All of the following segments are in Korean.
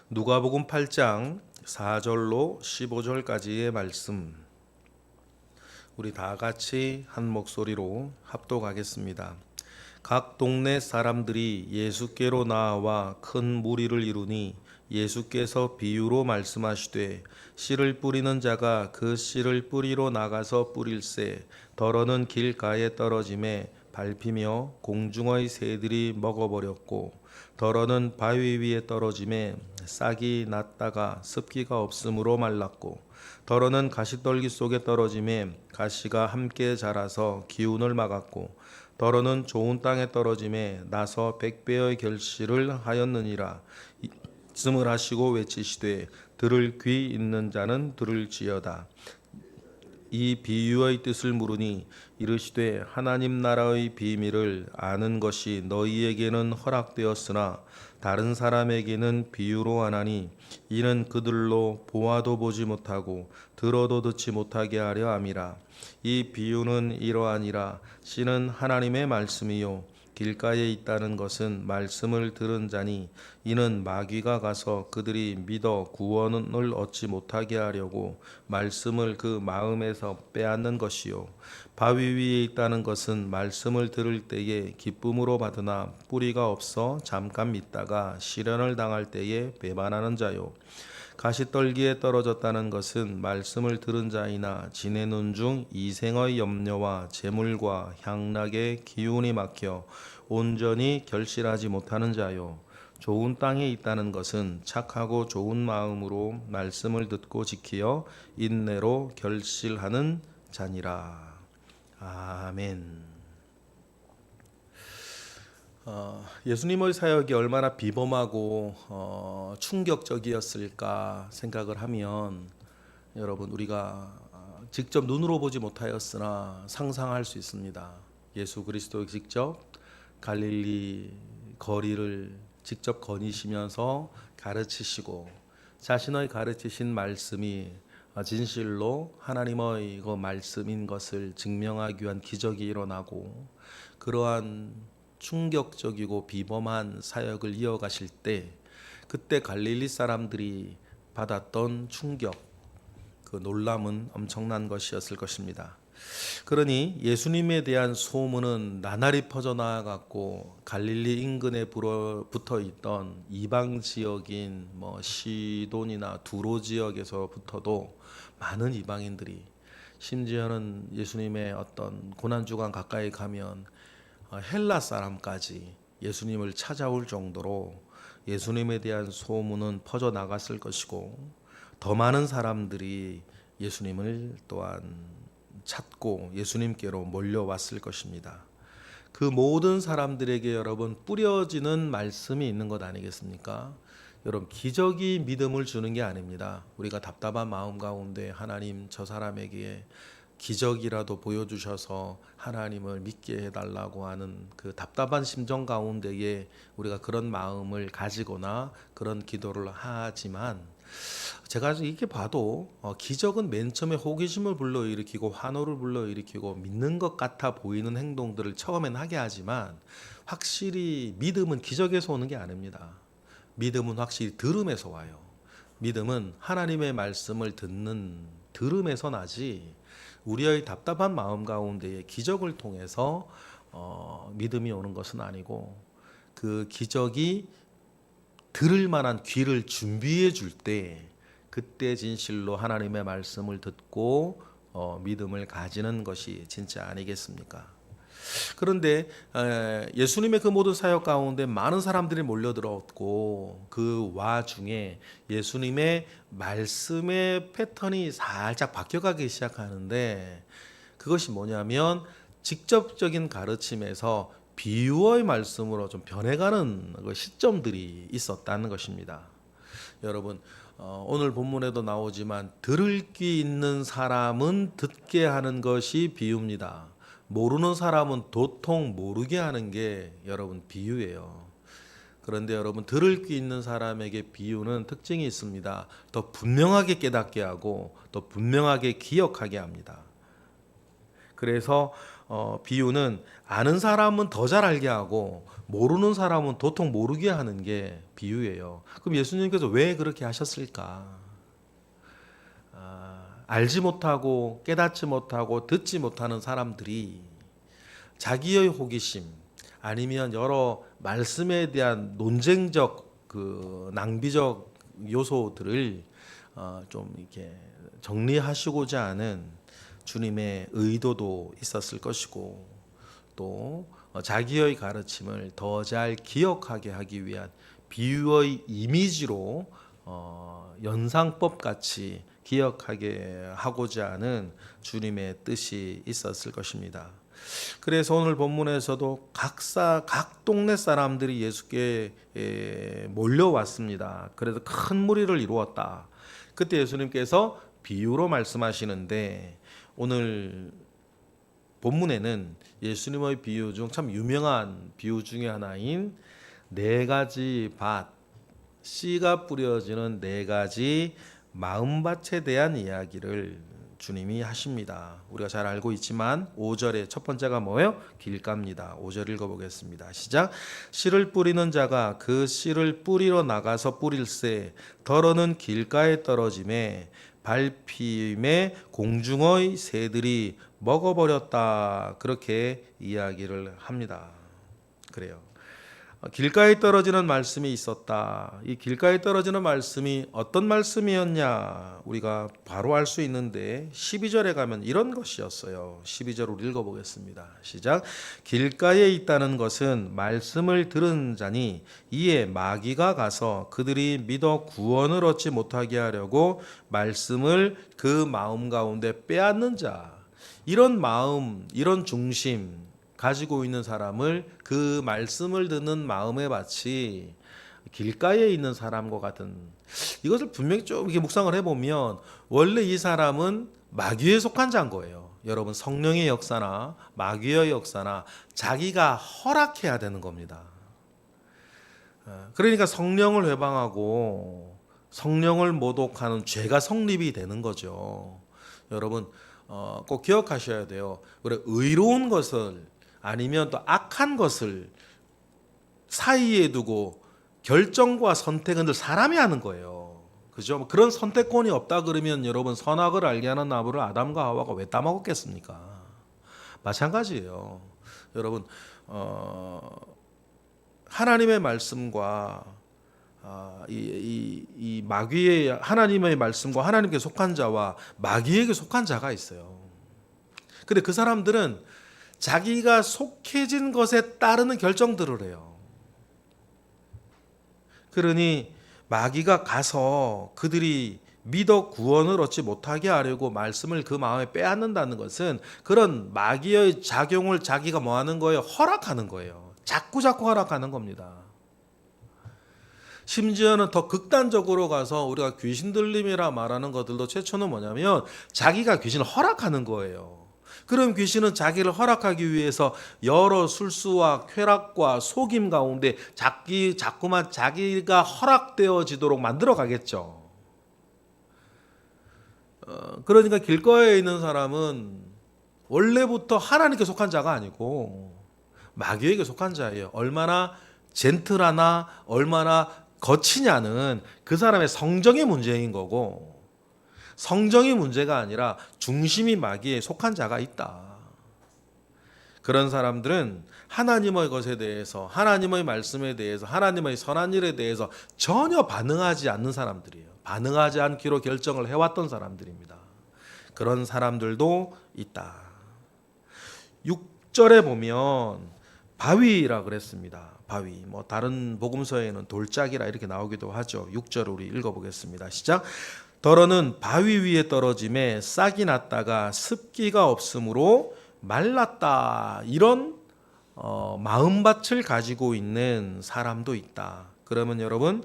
누가복음 8장 4절로 15절까지의 말씀, 우리 다 같이 한 목소리로 합독하겠습니다. 각 동네 사람들이 예수께로 나와 큰 무리를 이루니 예수께서 비유로 말씀하시되 씨를 뿌리는 자가 그 씨를 뿌리러 나가서 뿌릴새 더러는 길가에 떨어짐에 밟히며 공중의 새들이 먹어버렸고 더러는 바위 위에 떨어짐에 싹이 났다가 습기가 없으므로 말랐고 더러는 가시떨기 속에 떨어짐에 가시가 함께 자라서 기운을 막았고 더러는 좋은 땅에 떨어짐에 나서 100배의 결실을 하였느니라. 말씀을 하시고 외치시되 들을 귀 있는 자는 들을지어다. 이 비유의 뜻을 물으니 이르시되 하나님 나라의 비밀을 아는 것이 너희에게는 허락되었으나 다른 사람에게는 비유로 하나니 이는 그들로 보아도 보지 못하고 들어도 듣지 못하게 하려 함이라. 이 비유는 이러하니라. 씨는 하나님의 말씀이요 길가에 있다는 것은 말씀을 들은 자니 이는 마귀가 가서 그들이 믿어 구원을 얻지 못하게 하려고 말씀을 그 마음에서 빼앗는 것이요 바위 위에 있다는 것은 말씀을 들을 때에 기쁨으로 받으나 뿌리가 없어 잠깐 믿다가 시련을 당할 때에 배반하는 자요 가시떨기에 떨어졌다는 것은 말씀을 들은 자이나 지내는 중 이생의 염려와 재물과 향락의 기운이 막혀 온전히 결실하지 못하는 자요 좋은 땅에 있다는 것은 착하고 좋은 마음으로 말씀을 듣고 지키어 인내로 결실하는 자니라. 아멘. 예수님의 사역이 얼마나 비범하고 충격적이었을까 생각을 하면 여러분 우리가 직접 눈으로 보지 못하였으나 상상할 수 있습니다. 예수 그리스도 직접 갈릴리 거리를 직접 거니시면서 가르치시고 자신의 가르치신 말씀이 진실로 하나님의 그 말씀인 것을 증명하기 위한 기적이 일어나고 그러한 충격적이고 비범한 사역을 이어가실 때 그때 갈릴리 사람들이 받았던 충격, 그 놀람은 엄청난 것이었을 것입니다. 그러니 예수님에 대한 소문은 나날이 퍼져나갔고 갈릴리 인근에 붙어 있던 이방 지역인 시돈이나 두로 지역에서부터도 많은 이방인들이 심지어는 예수님의 어떤 고난주간 가까이 가면 헬라 사람까지 예수님을 찾아올 정도로 예수님에 대한 소문은 퍼져나갔을 것이고 더 많은 사람들이 예수님을 또한 찾고 예수님께로 몰려왔을 것입니다. 그 모든 사람들에게 여러분 뿌려지는 말씀이 있는 것 아니겠습니까? 여러분 기적이 믿음을 주는 게 아닙니다. 우리가 답답한 마음 가운데 하나님 저 사람에게 기적이라도 보여주셔서 하나님을 믿게 해달라고 하는 그 답답한 심정 가운데에 우리가 그런 마음을 가지거나 그런 기도를 하지만 제가 이렇게 봐도 기적은 맨 처음에 호기심을 불러일으키고 환호를 불러일으키고 믿는 것 같아 보이는 행동들을 처음엔 하게 하지만 확실히 믿음은 기적에서 오는 게 아닙니다. 믿음은 확실히 들음에서 와요. 믿음은 하나님의 말씀을 들음에서 나지 우리의 답답한 마음 가운데에 기적을 통해서 믿음이 오는 것은 아니고 그 기적이 들을 만한 귀를 준비해 줄 때 그때 진실로 하나님의 말씀을 듣고 믿음을 가지는 것이 진짜 아니겠습니까? 그런데 예수님의 그 모든 사역 가운데 많은 사람들이 몰려들었고 그 와중에 예수님의 말씀의 패턴이 살짝 바뀌어가기 시작하는데 그것이 뭐냐면 직접적인 가르침에서 비유의 말씀으로 좀 변해가는 시점들이 있었다는 것입니다. 여러분 오늘 본문에도 나오지만 들을 귀 있는 사람은 듣게 하는 것이 비유입니다. 모르는 사람은 도통 모르게 하는 게 여러분 비유예요. 그런데 여러분 들을 귀 있는 사람에게 비유는 특징이 있습니다. 더 분명하게 깨닫게 하고 더 분명하게 기억하게 합니다. 그래서 비유는 아는 사람은 더 잘 알게 하고 모르는 사람은 도통 모르게 하는 게 비유예요. 그럼 예수님께서 왜 그렇게 하셨을까? 알지 못하고 깨닫지 못하고 듣지 못하는 사람들이 자기의 호기심 아니면 여러 말씀에 대한 논쟁적 그 낭비적 요소들을 좀 이렇게 정리하시고자 하는 주님의 의도도 있었을 것이고 또 자기의 가르침을 더 잘 기억하게 하기 위한 비유의 이미지로 연상법 같이 기억하게 하고자 하는 주님의 뜻이 있었을 것입니다. 그래서 오늘 본문에서도 각 동네 사람들이 예수께 몰려왔습니다. 그래서 큰 무리를 이루었다. 그때 예수님께서 비유로 말씀하시는데 오늘 본문에는 예수님의 비유 중 참 유명한 비유 중에 하나인 네 가지 밭, 씨가 뿌려지는 네 가지 마음밭에 대한 이야기를 주님이 하십니다. 우리가 잘 알고 있지만 5절의 첫 번째가 뭐예요? 길가입니다. 5절 읽어보겠습니다. 시작. 씨를 뿌리는 자가 그 씨를 뿌리러 나가서 뿌릴새 더러는 길가에 떨어짐에 밟힘에 공중의 새들이 먹어버렸다. 그렇게 이야기를 합니다. 그래요. 길가에 떨어지는 말씀이 있었다. 이 길가에 떨어지는 말씀이 어떤 말씀이었냐 우리가 바로 알 수 있는데 12절에 가면 이런 것이었어요. 12절 우리 읽어보겠습니다. 시작. 길가에 있다는 것은 말씀을 들은 자니 이에 마귀가 가서 그들이 믿어 구원을 얻지 못하게 하려고 말씀을 그 마음 가운데 빼앗는 자. 이런 마음, 이런 중심 가지고 있는 사람을 그 말씀을 듣는 마음의 밭이 길가에 있는 사람과 같은 이것을 분명히 좀 이렇게 묵상을 해보면 원래 이 사람은 마귀에 속한 자인 거예요. 여러분 성령의 역사나 마귀의 역사나 자기가 허락해야 되는 겁니다. 그러니까 성령을 회방하고 성령을 모독하는 죄가 성립이 되는 거죠. 여러분 꼭 기억하셔야 돼요. 그래 의로운 것을 아니면 또 악한 것을 사이에 두고 결정과 선택은 늘 사람이 하는 거예요. 그죠? 그런 선택권이 없다 그러면 여러분 선악을 알게 하는 나무를 아담과 하와가 왜 따먹었겠습니까? 마찬가지예요. 여러분 하나님의 말씀과 이 마귀의 하나님의 말씀과 하나님께 속한 자와 마귀에게 속한 자가 있어요. 근데 그 사람들은 자기가 속해진 것에 따르는 결정들을 해요. 그러니 마귀가 가서 그들이 믿어 구원을 얻지 못하게 하려고 말씀을 그 마음에 빼앗는다는 것은 그런 마귀의 작용을 자기가 뭐 하는 거예요? 허락하는 거예요. 자꾸 허락하는 겁니다. 심지어는 더 극단적으로 가서 우리가 귀신 들림이라 말하는 것들도 최초는 뭐냐면 자기가 귀신을 허락하는 거예요. 그럼 귀신은 자기를 허락하기 위해서 여러 술수와 쾌락과 속임 가운데 자꾸만 자기가 허락되어지도록 만들어 가겠죠. 그러니까 길가에 있는 사람은 원래부터 하나님께 속한 자가 아니고 마귀에게 속한 자예요. 얼마나 젠틀하나 얼마나 거치냐는 그 사람의 성정의 문제인 거고 성정이 문제가 아니라 중심이 마귀에 속한 자가 있다. 그런 사람들은 하나님의 것에 대해서 하나님의 말씀에 대해서 하나님의 선한 일에 대해서 전혀 반응하지 않는 사람들이에요. 반응하지 않기로 결정을 해왔던 사람들입니다. 그런 사람들도 있다. 6절에 보면 바위라 그랬습니다. 바위. 뭐 다른 복음서에는 돌짝이라 이렇게 나오기도 하죠. 6절 우리 읽어보겠습니다. 시작. 더러는 바위 위에 떨어짐에 싹이 났다가 습기가 없으므로 말랐다. 이런 마음밭을 가지고 있는 사람도 있다. 그러면 여러분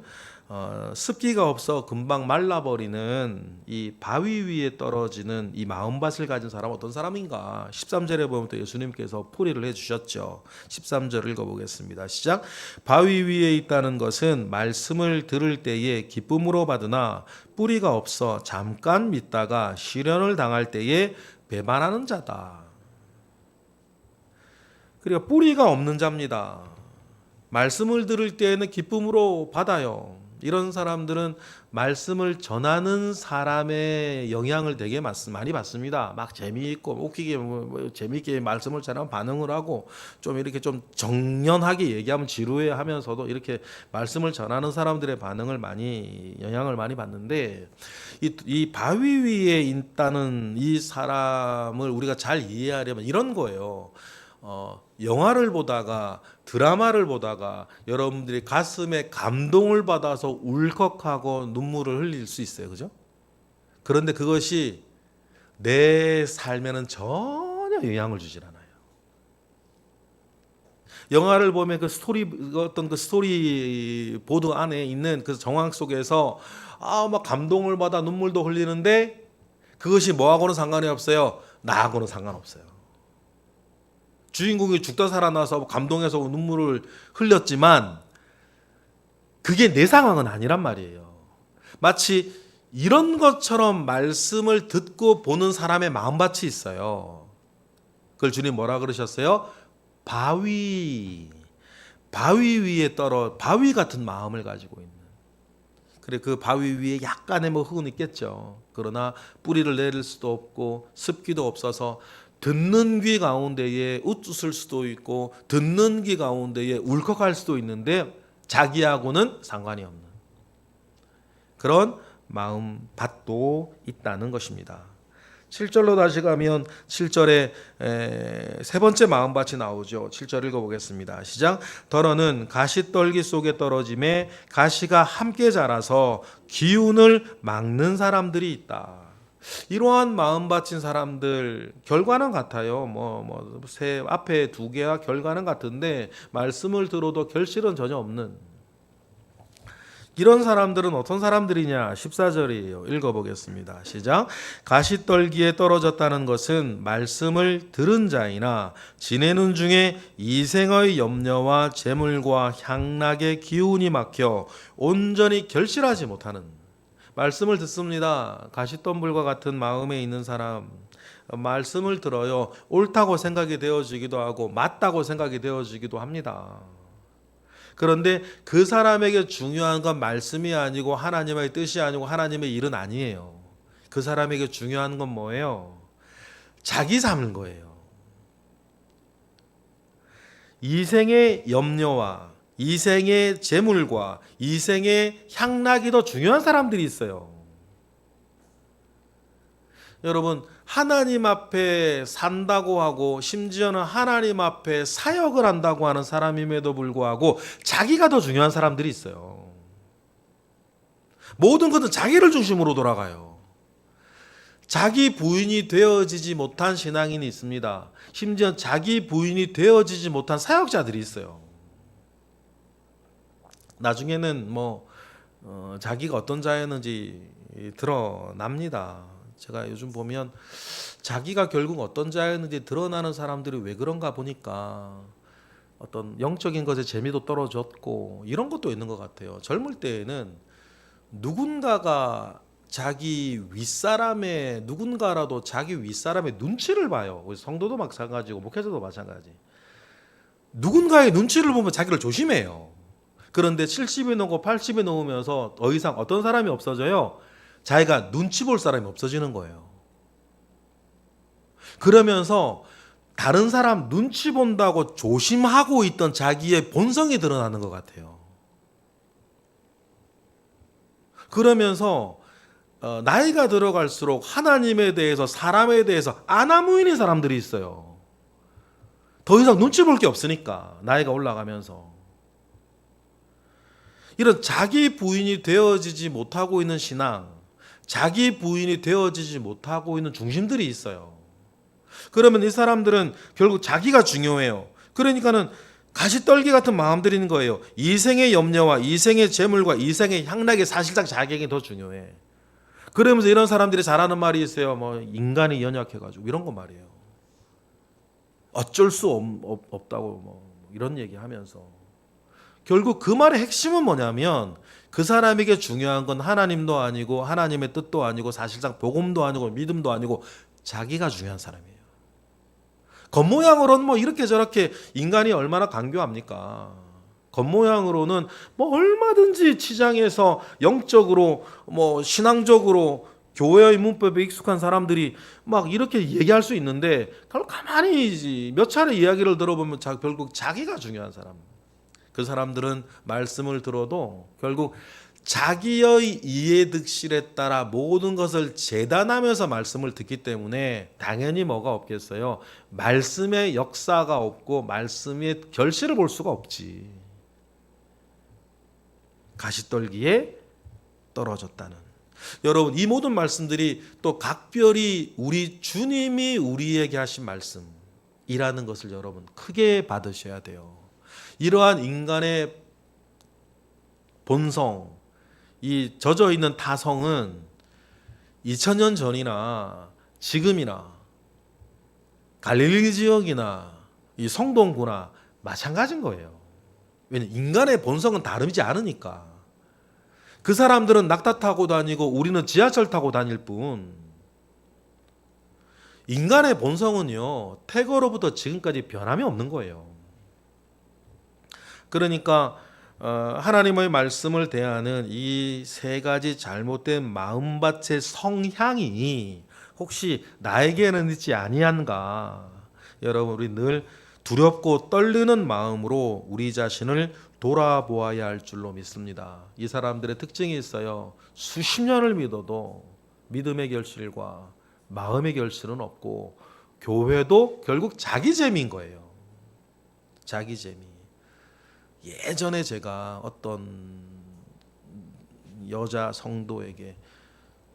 습기가 없어 금방 말라버리는 이 바위 위에 떨어지는 이 마음밭을 가진 사람은 어떤 사람인가? 13절에 보면 또 예수님께서 풀이를 해주셨죠. 13절 읽어보겠습니다. 시작. 바위 위에 있다는 것은 말씀을 들을 때에 기쁨으로 받으나 뿌리가 없어 잠깐 믿다가 시련을 당할 때에 배반하는 자다. 그러니까 뿌리가 없는 자입니다. 말씀을 들을 때에는 기쁨으로 받아요. 이런 사람들은 말씀을 전하는 사람의 영향을 되게 많이 받습니다. 막 재미있고 웃기게 재미있게 말씀을 전하면 반응을 하고 좀 이렇게 좀 정연하게 얘기하면 지루해 하면서도 이렇게 말씀을 전하는 사람들의 반응을 영향을 많이 받는데 이 바위 위에 있다는 이 사람을 우리가 잘 이해하려면 이런 거예요. 영화를 보다가 드라마를 보다가 여러분들이 가슴에 감동을 받아서 울컥하고 눈물을 흘릴 수 있어요. 그죠? 그런데 그것이 내 삶에는 전혀 영향을 주질 않아요. 영화를 보면 그 스토리 보드 안에 있는 그 정황 속에서 막 감동을 받아 눈물도 흘리는데 그것이 뭐하고는 상관이 없어요. 나하고는 상관없어요. 주인공이 죽다 살아나서 감동해서 눈물을 흘렸지만 그게 내 상황은 아니란 말이에요. 마치 이런 것처럼 말씀을 듣고 보는 사람의 마음밭이 있어요. 그걸 주님 뭐라 그러셨어요? 바위 위에 바위 같은 마음을 가지고 있는. 그래 그 바위 위에 약간의 흙은 있겠죠. 그러나 뿌리를 내릴 수도 없고 습기도 없어서 듣는 귀 가운데에 웃을 수도 있고 듣는 귀 가운데에 울컥할 수도 있는데 자기하고는 상관이 없는 그런 마음밭도 있다는 것입니다. 7절로 다시 가면 7절에 세 번째 마음밭이 나오죠. 7절 읽어보겠습니다. 시작. 더러는 가시떨기 속에 떨어짐에 가시가 함께 자라서 기운을 막는 사람들이 있다. 이러한 마음 바친 사람들 결과는 같아요. 새 앞에 두 개와 결과는 같은데 말씀을 들어도 결실은 전혀 없는 이런 사람들은 어떤 사람들이냐? 14절이에요. 읽어보겠습니다. 시작. 가시떨기에 떨어졌다는 것은 말씀을 들은 자이나 지내는 중에 이생의 염려와 재물과 향락의 기운이 막혀 온전히 결실하지 못하는 말씀을 듣습니다. 가시덤불과 같은 마음에 있는 사람 말씀을 들어요. 옳다고 생각이 되어지기도 하고 맞다고 생각이 되어지기도 합니다. 그런데 그 사람에게 중요한 건 말씀이 아니고 하나님의 뜻이 아니고 하나님의 일은 아니에요. 그 사람에게 중요한 건 뭐예요? 자기 삶인 거예요. 이생의 염려와 이생의 재물과 이생의 향락이 더 중요한 사람들이 있어요. 여러분 하나님 앞에 산다고 하고 심지어는 하나님 앞에 사역을 한다고 하는 사람임에도 불구하고 자기가 더 중요한 사람들이 있어요. 모든 것은 자기를 중심으로 돌아가요. 자기 부인이 되어지지 못한 신앙인이 있습니다. 심지어 자기 부인이 되어지지 못한 사역자들이 있어요. 나중에는 자기가 어떤 자였는지 드러납니다. 제가 요즘 보면 자기가 결국 어떤 자였는지 드러나는 사람들이 왜 그런가 보니까 어떤 영적인 것에 재미도 떨어졌고 이런 것도 있는 것 같아요. 젊을 때에는 누군가가 자기 윗사람의 누군가라도 자기 윗사람의 눈치를 봐요. 성도도 마찬가지고 목회자도 마찬가지. 누군가의 눈치를 보면 자기를 조심해요. 그런데 70이 넘고 80이 넘으면서 더 이상 어떤 사람이 없어져요? 자기가 눈치 볼 사람이 없어지는 거예요. 그러면서 다른 사람 눈치 본다고 조심하고 있던 자기의 본성이 드러나는 것 같아요. 그러면서 나이가 들어갈수록 하나님에 대해서 사람에 대해서 아나무인인 사람들이 있어요. 더 이상 눈치 볼 게 없으니까 나이가 올라가면서. 이런 자기 부인이 되어지지 못하고 있는 신앙, 자기 부인이 되어지지 못하고 있는 중심들이 있어요. 그러면 이 사람들은 결국 자기가 중요해요. 그러니까는 가시떨기 같은 마음들인 거예요. 이생의 염려와 이생의 재물과 이생의 향락이 사실상 자기에게 더 중요해. 그러면서 이런 사람들이 잘하는 말이 있어요. 인간이 연약해가지고 이런 거 말이에요. 어쩔 수 없다고 이런 얘기하면서. 결국 그 말의 핵심은 뭐냐면 그 사람에게 중요한 건 하나님도 아니고 하나님의 뜻도 아니고 사실상 복음도 아니고 믿음도 아니고 자기가 중요한 사람이에요. 겉모양으로는 뭐 이렇게 저렇게 인간이 얼마나 간교합니까? 겉모양으로는 뭐 얼마든지 치장해서 영적으로 뭐 신앙적으로 교회의 문법에 익숙한 사람들이 막 이렇게 얘기할 수 있는데 결국 가만히 몇 차례 이야기를 들어보면 결국 자기가 중요한 사람. 그 사람들은 말씀을 들어도 결국 자기의 이해득실에 따라 모든 것을 재단하면서 말씀을 듣기 때문에 당연히 뭐가 없겠어요? 말씀의 역사가 없고 말씀의 결실을 볼 수가 없지. 가시떨기에 떨어졌다는. 여러분, 이 모든 말씀들이 또 각별히 우리 주님이 우리에게 하신 말씀이라는 것을 여러분 크게 받으셔야 돼요. 이러한 인간의 본성, 이 젖어 있는 타성은 2000년 전이나 지금이나 갈릴리 지역이나 이 성동구나 마찬가지인 거예요. 왜냐하면 인간의 본성은 다르지 않으니까. 그 사람들은 낙타 타고 다니고 우리는 지하철 타고 다닐 뿐. 인간의 본성은요, 태거로부터 지금까지 변함이 없는 거예요. 그러니까 하나님의 말씀을 대하는 이 세 가지 잘못된 마음밭의 성향이 혹시 나에게는 있지 아니한가? 여러분, 우리 늘 두렵고 떨리는 마음으로 우리 자신을 돌아보아야 할 줄로 믿습니다. 이 사람들의 특징이 있어요. 수십 년을 믿어도 믿음의 결실과 마음의 결실은 없고, 교회도 결국 자기 재미인 거예요. 자기 재미. 예전에 제가 어떤 여자 성도에게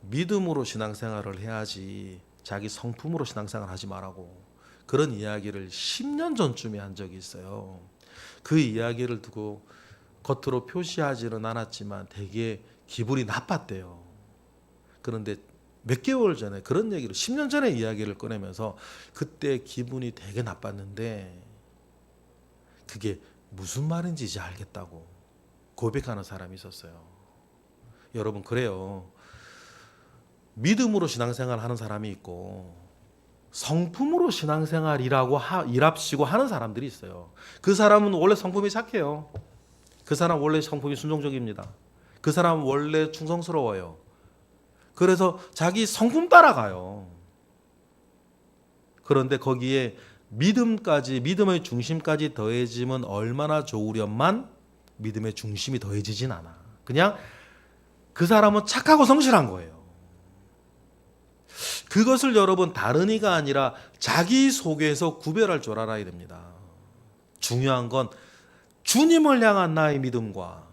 믿음으로 신앙생활을 해야지 자기 성품으로 신앙생활 하지 말라고 그런 이야기를 10년 전쯤에 한 적이 있어요. 그 이야기를 두고 겉으로 표시하지는 않았지만 되게 기분이 나빴대요. 그런데 몇 개월 전에 그런 얘기를 10년 전에 이야기를 꺼내면서 그때 기분이 되게 나빴는데 그게 무슨 말인지 이제 알겠다고 고백하는 사람이 있었어요. 여러분, 그래요. 믿음으로 신앙생활 하는 사람이 있고 성품으로 신앙생활이라고 일합시고 하는 사람들이 있어요. 그 사람은 원래 성품이 착해요. 그 사람 원래 성품이 순종적입니다. 그 사람은 원래 충성스러워요. 그래서 자기 성품 따라가요. 그런데 거기에 믿음까지, 믿음의 중심까지 더해지면 얼마나 좋으련만 믿음의 중심이 더해지진 않아. 그냥 그 사람은 착하고 성실한 거예요. 그것을 여러분 다른 이가 아니라 자기 속에서 구별할 줄 알아야 됩니다. 중요한 건 주님을 향한 나의 믿음과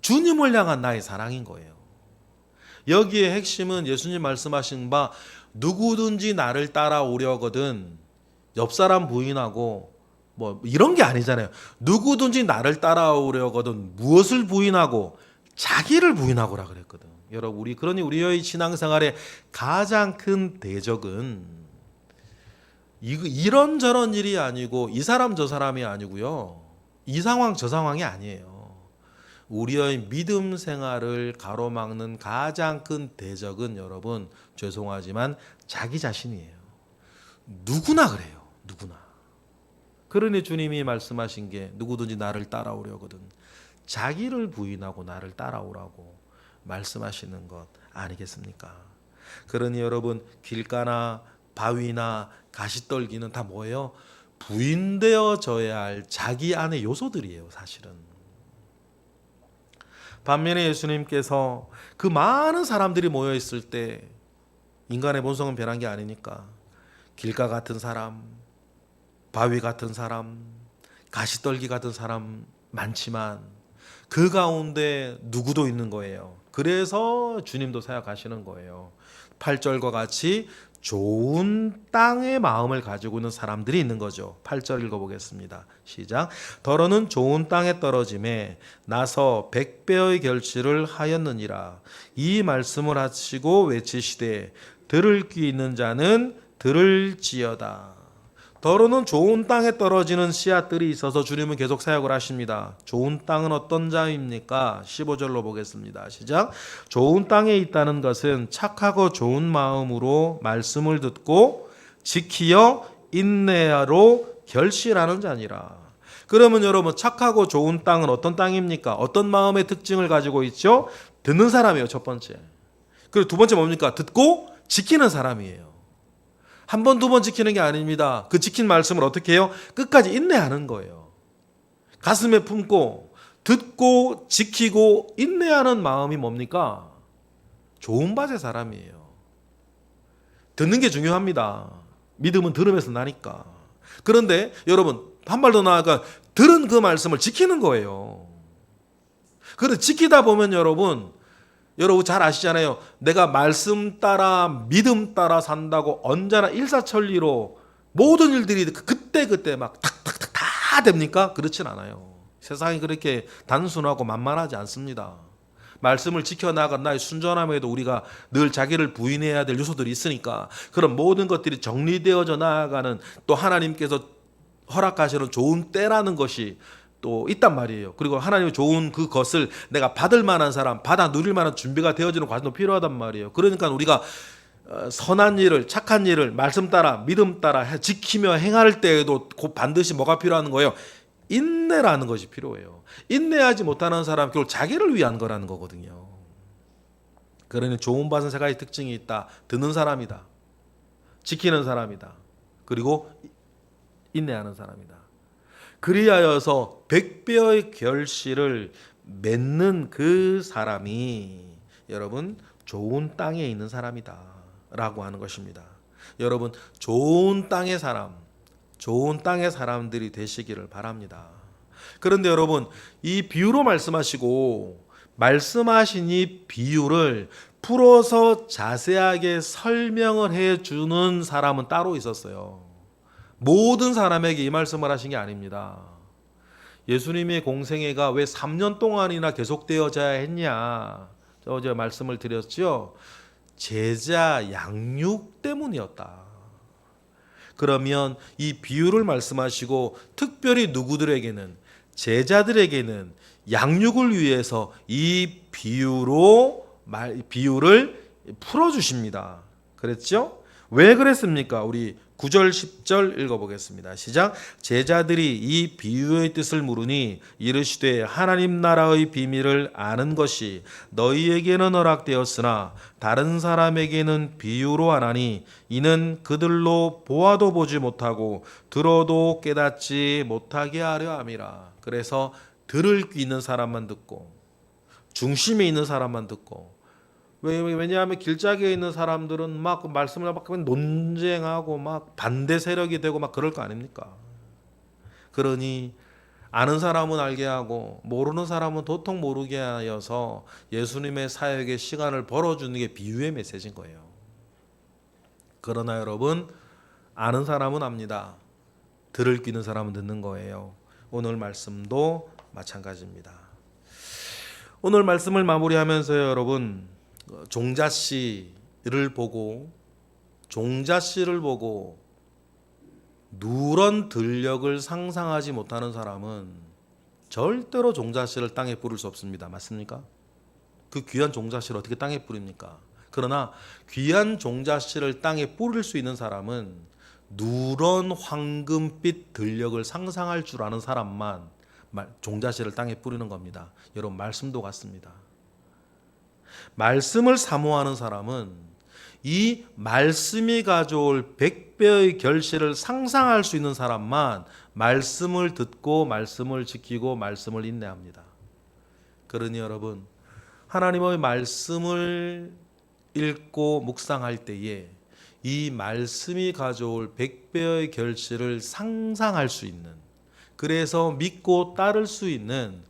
주님을 향한 나의 사랑인 거예요. 여기에 핵심은 예수님 말씀하신 바 누구든지 나를 따라오려거든 옆 사람 부인하고 뭐 이런 게 아니잖아요. 누구든지 나를 따라오려거든 무엇을 부인하고 자기를 부인하고라 그랬거든. 여러분, 그러니 우리의 신앙생활의 가장 큰 대적은 이런저런 일이 아니고 이 사람 저 사람이 아니고요. 이 상황 저 상황이 아니에요. 우리의 믿음 생활을 가로막는 가장 큰 대적은 여러분 죄송하지만 자기 자신이에요. 누구나 그래요. 누구나. 그러니 주님이 말씀하신 게 누구든지 나를 따라오려거든 자기를 부인하고 나를 따라오라고 말씀하시는 것 아니겠습니까? 그러니 여러분 길가나 바위나 가시떨기는 다 뭐예요? 부인되어져야 할 자기 안의 요소들이에요. 사실은. 반면에 예수님께서 그 많은 사람들이 모여 있을 때 인간의 본성은 변한 게 아니니까 길가 같은 사람, 바위 같은 사람, 가시떨기 같은 사람 많지만 그 가운데 누구도 있는 거예요. 그래서 주님도 사역하시는 거예요. 8절과 같이 좋은 땅의 마음을 가지고 있는 사람들이 있는 거죠. 8절 읽어보겠습니다. 시작. 더러는 좋은 땅에 떨어짐에 나서 100배의 결실을 하였느니라. 이 말씀을 하시고 외치시되 들을 귀 있는 자는 들을지어다. 더러는 좋은 땅에 떨어지는 씨앗들이 있어서 주님은 계속 사역을 하십니다. 좋은 땅은 어떤 자입니까? 15절로 보겠습니다. 시작. 좋은 땅에 있다는 것은 착하고 좋은 마음으로 말씀을 듣고 지키어 인내로 결실하는 자니라. 그러면 여러분, 착하고 좋은 땅은 어떤 땅입니까? 어떤 마음의 특징을 가지고 있죠? 듣는 사람이에요, 첫 번째. 그리고 두 번째 뭡니까? 듣고 지키는 사람이에요. 한 번, 두 번 지키는 게 아닙니다. 그 지킨 말씀을 어떻게 해요? 끝까지 인내하는 거예요. 가슴에 품고 듣고 지키고 인내하는 마음이 뭡니까? 좋은 밭의 사람이에요. 듣는 게 중요합니다. 믿음은 들음에서 나니까. 그런데 여러분, 한 발 더 나아가 들은 그 말씀을 지키는 거예요. 그래서 지키다 보면 여러분 잘 아시잖아요. 내가 말씀 따라 믿음 따라 산다고 언제나 일사천리로 모든 일들이 그때 막 탁탁탁 다 됩니까? 그렇진 않아요. 세상이 그렇게 단순하고 만만하지 않습니다. 말씀을 지켜나간 나의 순전함에도 우리가 늘 자기를 부인해야 될 요소들이 있으니까 그런 모든 것들이 정리되어져 나아가는 또 하나님께서 허락하시는 좋은 때라는 것이 또 있단 말이에요. 그리고 하나님의 좋은 그것을 내가 받을 만한 사람, 받아 누릴 만한 준비가 되어지는 과정도 필요하단 말이에요. 그러니까 우리가 선한 일을, 착한 일을 말씀 따라 믿음 따라 지키며 행할 때에도 곧 반드시 뭐가 필요한 거예요? 인내라는 것이 필요해요. 인내하지 못하는 사람 결국 자기를 위한 거라는 거거든요. 그러니 좋은 밭은 세 가지 특징이 있다. 듣는 사람이다. 지키는 사람이다. 그리고 인내하는 사람이다. 그리하여서 100배의 결실을 맺는 그 사람이 여러분 좋은 땅에 있는 사람이다 라고 하는 것입니다. 여러분 좋은 땅의 사람, 좋은 땅의 사람들이 되시기를 바랍니다. 그런데 여러분 이 비유로 말씀하시고 말씀하신 이 비유를 풀어서 자세하게 설명을 해주는 사람은 따로 있었어요. 모든 사람에게 이 말씀을 하신 게 아닙니다. 예수님의 공생애가 왜 3년 동안이나 계속되어져야 했냐? 어제 말씀을 드렸죠. 제자 양육 때문이었다. 그러면 이 비유를 말씀하시고 특별히 누구들에게는 제자들에게는 양육을 위해서 이 비유를 풀어주십니다. 그랬죠? 왜 그랬습니까? 우리 9절 10절 읽어보겠습니다. 시작. 제자들이 이 비유의 뜻을 물으니 이르시되 하나님 나라의 비밀을 아는 것이 너희에게는 허락되었으나 다른 사람에게는 비유로 하나니 이는 그들로 보아도 보지 못하고 들어도 깨닫지 못하게 하려 함이라. 그래서 들을 귀 있는 사람만 듣고 중심에 있는 사람만 듣고 왜냐하면 길짝에 있는 사람들은 막 말씀을 막 논쟁하고 막 반대 세력이 되고 막 그럴 거 아닙니까? 그러니 아는 사람은 알게 하고 모르는 사람은 도통 모르게 하여서 예수님의 사역에 시간을 벌어주는 게 비유의 메시지인 거예요. 그러나 여러분 아는 사람은 압니다. 들을 귀 있는 사람은 듣는 거예요. 오늘 말씀도 마찬가지입니다. 오늘 말씀을 마무리하면서 여러분 종자씨를 보고 누런 들녘을 상상하지 못하는 사람은 절대로 종자씨를 땅에 뿌릴 수 없습니다. 맞습니까? 그 귀한 종자씨를 어떻게 땅에 뿌립니까? 그러나 귀한 종자씨를 땅에 뿌릴 수 있는 사람은 누런 황금빛 들녘을 상상할 줄 아는 사람만 종자씨를 땅에 뿌리는 겁니다. 여러분 말씀도 같습니다. 말씀을 사모하는 사람은 이 말씀이 가져올 100배의 결실을 상상할 수 있는 사람만 말씀을 듣고 말씀을 지키고 말씀을 인내합니다. 그러니 여러분 하나님의 말씀을 읽고 묵상할 때에 이 말씀이 가져올 100배의 결실을 상상할 수 있는, 그래서 믿고 따를 수 있는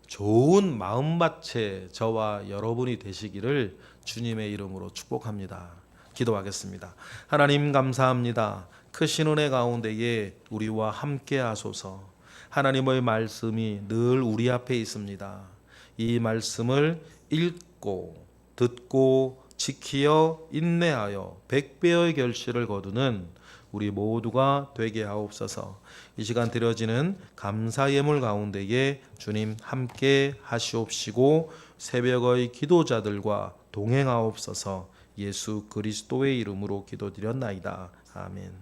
좋은 마음밭에 저와 여러분이 되시기를 주님의 이름으로 축복합니다. 기도하겠습니다. 하나님 감사합니다. 크신 은혜 가운데에 우리와 함께 하소서. 하나님의 말씀이 늘 우리 앞에 있습니다. 이 말씀을 읽고 듣고 지키어 인내하여 100배의 결실을 거두는 우리 모두가 되게 하옵소서. 이 시간 드려지는 감사 예물 가운데에 주님 함께 하시옵시고 새벽의 기도자들과 동행하옵소서. 예수 그리스도의 이름으로 기도드렸나이다. 아멘.